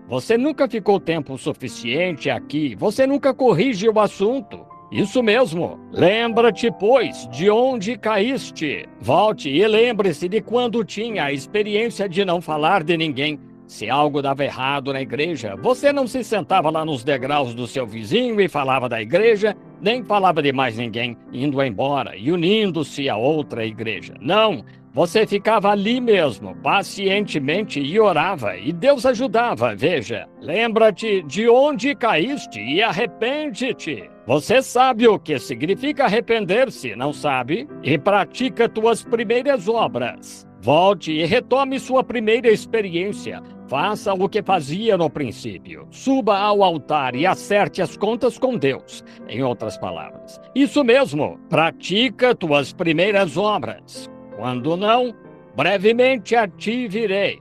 Você nunca ficou tempo suficiente aqui, você nunca corrige o assunto. Isso mesmo. Lembra-te, pois, de onde caíste. Volte e lembre-se de quando tinha a experiência de não falar de ninguém. Se algo dava errado na igreja, você não se sentava lá nos degraus do seu vizinho e falava da igreja, nem falava de mais ninguém, indo embora e unindo-se a outra igreja. Não, você ficava ali mesmo, pacientemente, e orava, e Deus ajudava. Veja, lembra-te de onde caíste e arrepende-te. Você sabe o que significa arrepender-se, não sabe? E pratica tuas primeiras obras. Volte e retome sua primeira experiência. Faça o que fazia no princípio. Suba ao altar e acerte as contas com Deus. Em outras palavras, isso mesmo. Pratica tuas primeiras obras. Quando não, brevemente a ti virei.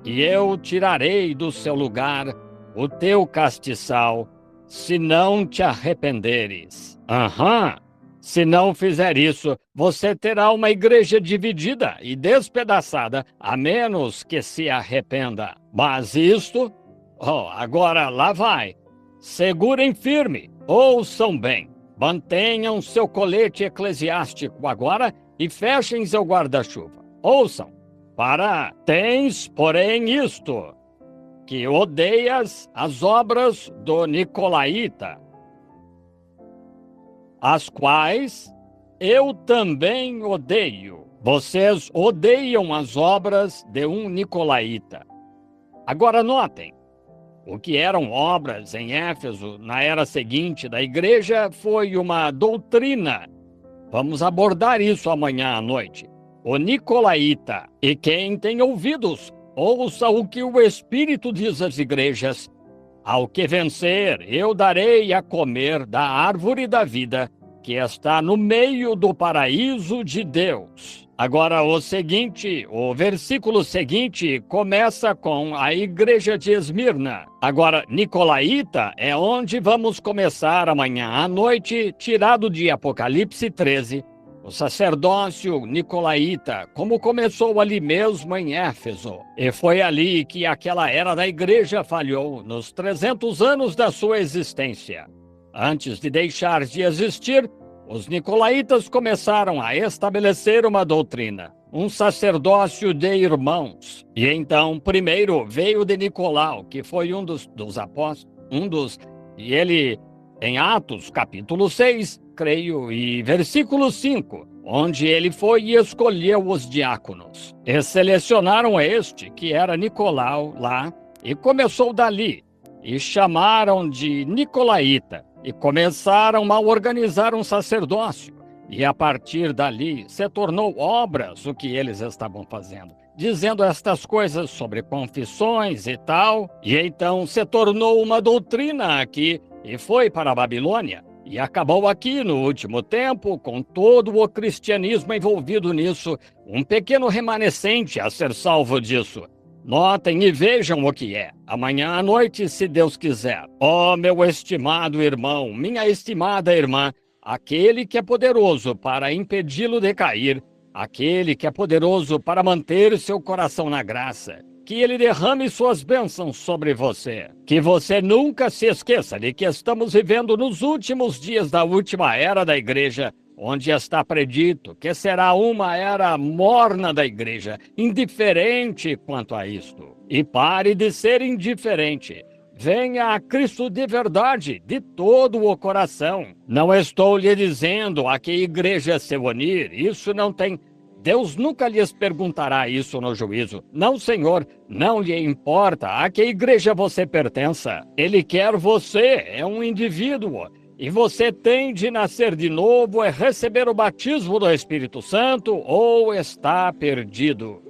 E eu tirarei do seu lugar o teu castiçal, se não te arrependeres. Se não fizer isso, você terá uma igreja dividida e despedaçada, a menos que se arrependa. Mas isto... agora lá vai. Segurem firme, ouçam bem. Mantenham seu colete eclesiástico agora e fechem seu guarda-chuva. Ouçam. Tens, porém, isto, que odeias as obras do Nicolaíta, as quais eu também odeio. Vocês odeiam as obras de um Nicolaíta. Agora notem, o que eram obras em Éfeso na era seguinte da igreja foi uma doutrina. Vamos abordar isso amanhã à noite. O Nicolaíta. E quem tem ouvidos, ouça o que o Espírito diz às igrejas. Ao que vencer, eu darei a comer da árvore da vida, que está no meio do paraíso de Deus. Agora, o versículo seguinte começa com a igreja de Esmirna. Agora, Nicolaíta é onde vamos começar amanhã à noite, tirado de Apocalipse 13. O sacerdócio Nicolaíta, como começou ali mesmo em Éfeso. E foi ali que aquela era da igreja falhou, nos 300 anos da sua existência. Antes de deixar de existir, os nicolaítas começaram a estabelecer uma doutrina, um sacerdócio de irmãos. E então, primeiro veio de Nicolau, que foi um dos apóstolos, e ele, em Atos, capítulo 6, creio, e versículo 5, onde ele foi e escolheu os diáconos. E selecionaram este, que era Nicolau, lá, e começou dali, e chamaram de Nicolaíta. E começaram a organizar um sacerdócio. E a partir dali se tornou obras o que eles estavam fazendo, dizendo estas coisas sobre confissões e tal. E então se tornou uma doutrina aqui e foi para a Babilônia. E acabou aqui no último tempo, com todo o cristianismo envolvido nisso, um pequeno remanescente a ser salvo disso. Notem e vejam o que é. Amanhã à noite, se Deus quiser. Ó, meu estimado irmão, minha estimada irmã, aquele que é poderoso para impedi-lo de cair, aquele que é poderoso para manter seu coração na graça, que ele derrame suas bênçãos sobre você. Que você nunca se esqueça de que estamos vivendo nos últimos dias da última era da igreja, onde está predito que será uma era morna da igreja, indiferente quanto a isto. E pare de ser indiferente. Venha a Cristo de verdade, de todo o coração. Não estou lhe dizendo a que igreja se unir, isso não tem... Deus nunca lhes perguntará isso no juízo. Não, Senhor, não lhe importa a que igreja você pertença. Ele quer você, é um indivíduo. E você tem de nascer de novo e receber o batismo do Espírito Santo ou está perdido.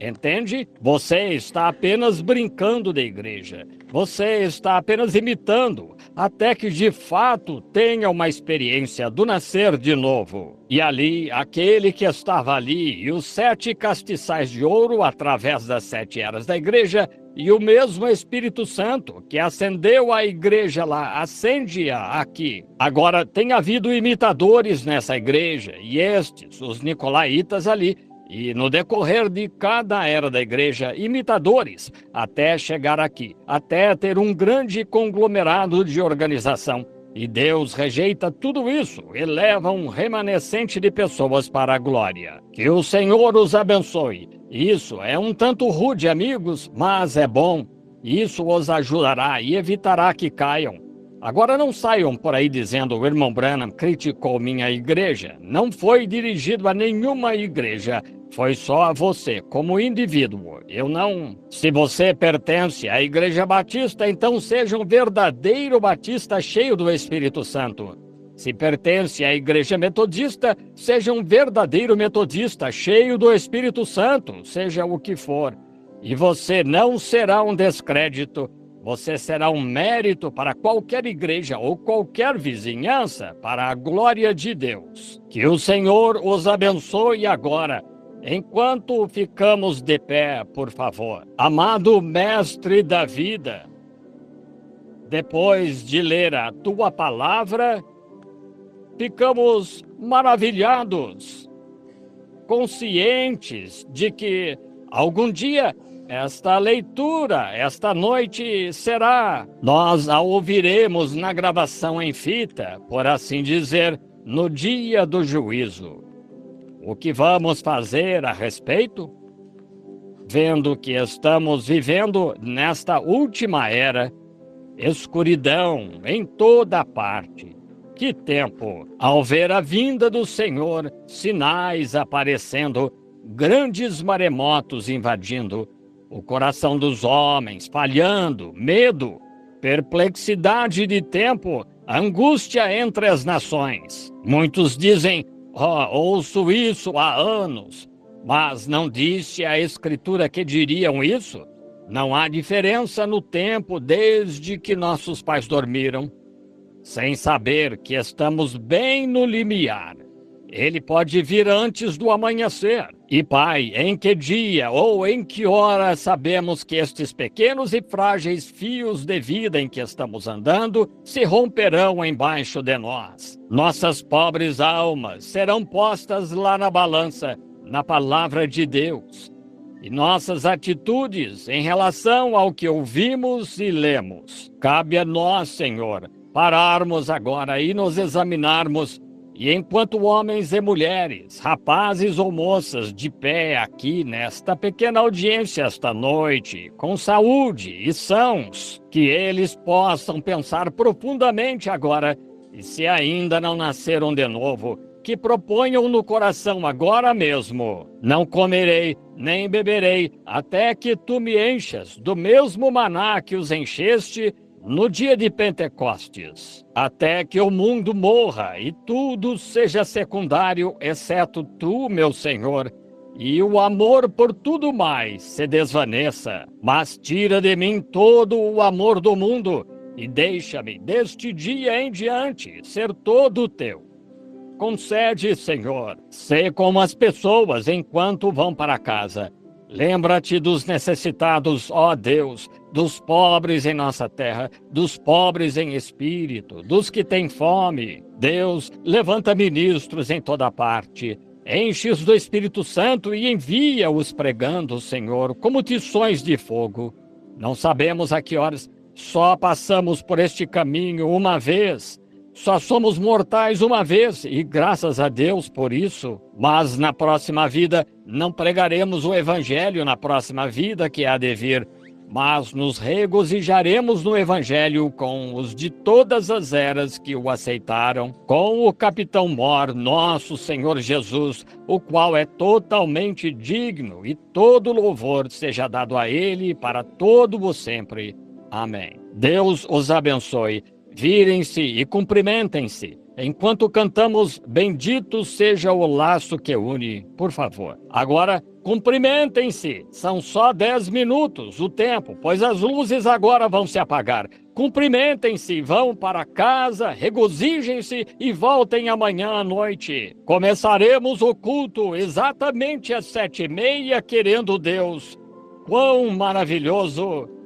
Entende? Você está apenas brincando da igreja. Você está apenas imitando, até que de fato tenha uma experiência do nascer de novo. E ali, aquele que estava ali, e os 7 castiçais de ouro através das 7 eras da igreja, e o mesmo Espírito Santo que acendeu a igreja lá, acende-a aqui. Agora, tem havido imitadores nessa igreja, e estes, os nicolaítas ali, e no decorrer de cada era da igreja, imitadores, até chegar aqui, até ter um grande conglomerado de organização. E Deus rejeita tudo isso e leva um remanescente de pessoas para a glória. Que o Senhor os abençoe. Isso é um tanto rude, amigos, mas é bom. Isso os ajudará e evitará que caiam. Agora não saiam por aí dizendo: o irmão Branham criticou minha igreja. Não foi dirigido a nenhuma igreja. Foi só a você, como indivíduo. Eu não. Se você pertence à Igreja Batista, então seja um verdadeiro batista cheio do Espírito Santo. Se pertence à Igreja Metodista, seja um verdadeiro metodista cheio do Espírito Santo, seja o que for. E você não será um descrédito. Você será um mérito para qualquer igreja ou qualquer vizinhança, para a glória de Deus. Que o Senhor os abençoe agora. Enquanto ficamos de pé, por favor. Amado Mestre da vida, depois de ler a tua palavra, ficamos maravilhados, conscientes de que algum dia esta leitura, esta noite será. Nós a ouviremos na gravação em fita, por assim dizer, no dia do juízo. O que vamos fazer a respeito? Vendo que estamos vivendo nesta última era, escuridão em toda parte. Que tempo! Ao ver a vinda do Senhor, sinais aparecendo, grandes maremotos invadindo, o coração dos homens falhando, medo, perplexidade de tempo, angústia entre as nações. Muitos dizem: ouço isso há anos, mas não disse a Escritura que diriam isso? Não há diferença no tempo desde que nossos pais dormiram, sem saber que estamos bem no limiar. Ele pode vir antes do amanhecer. E, Pai, em que dia ou em que hora sabemos que estes pequenos e frágeis fios de vida em que estamos andando se romperão embaixo de nós? Nossas pobres almas serão postas lá na balança, na palavra de Deus. E nossas atitudes em relação ao que ouvimos e lemos. Cabe a nós, Senhor, pararmos agora e nos examinarmos. E enquanto homens e mulheres, rapazes ou moças, de pé aqui nesta pequena audiência esta noite, com saúde e sãos, que eles possam pensar profundamente agora, e se ainda não nasceram de novo, que proponham no coração agora mesmo: não comerei, nem beberei, até que tu me enchas do mesmo maná que os encheste no dia de Pentecostes, até que o mundo morra e tudo seja secundário, exceto tu, meu Senhor, e o amor por tudo mais se desvaneça. Mas tira de mim todo o amor do mundo e deixa-me, deste dia em diante, ser todo teu. Concede, Senhor, ser como as pessoas enquanto vão para casa. Lembra-te dos necessitados, ó Deus, dos pobres em nossa terra, dos pobres em espírito, dos que têm fome. Deus, levanta ministros em toda parte. Enche-os do Espírito Santo e envia-os pregando, Senhor, como tições de fogo. Não sabemos a que horas, só passamos por este caminho uma vez. Só somos mortais uma vez, e graças a Deus por isso. Mas na próxima vida, não pregaremos o Evangelho na próxima vida que há de vir, mas nos regozijaremos no Evangelho com os de todas as eras que o aceitaram, com o Capitão Mor, nosso Senhor Jesus, o qual é totalmente digno, e todo louvor seja dado a Ele para todo o sempre. Amém. Deus os abençoe. Virem-se e cumprimentem-se, enquanto cantamos Bendito seja o laço que une, por favor. Agora, cumprimentem-se, são só 10 minutos o tempo, pois as luzes agora vão se apagar. Cumprimentem-se, vão para casa, regozijem-se e voltem amanhã à noite. Começaremos o culto exatamente às 7h30, querendo Deus. Quão maravilhoso!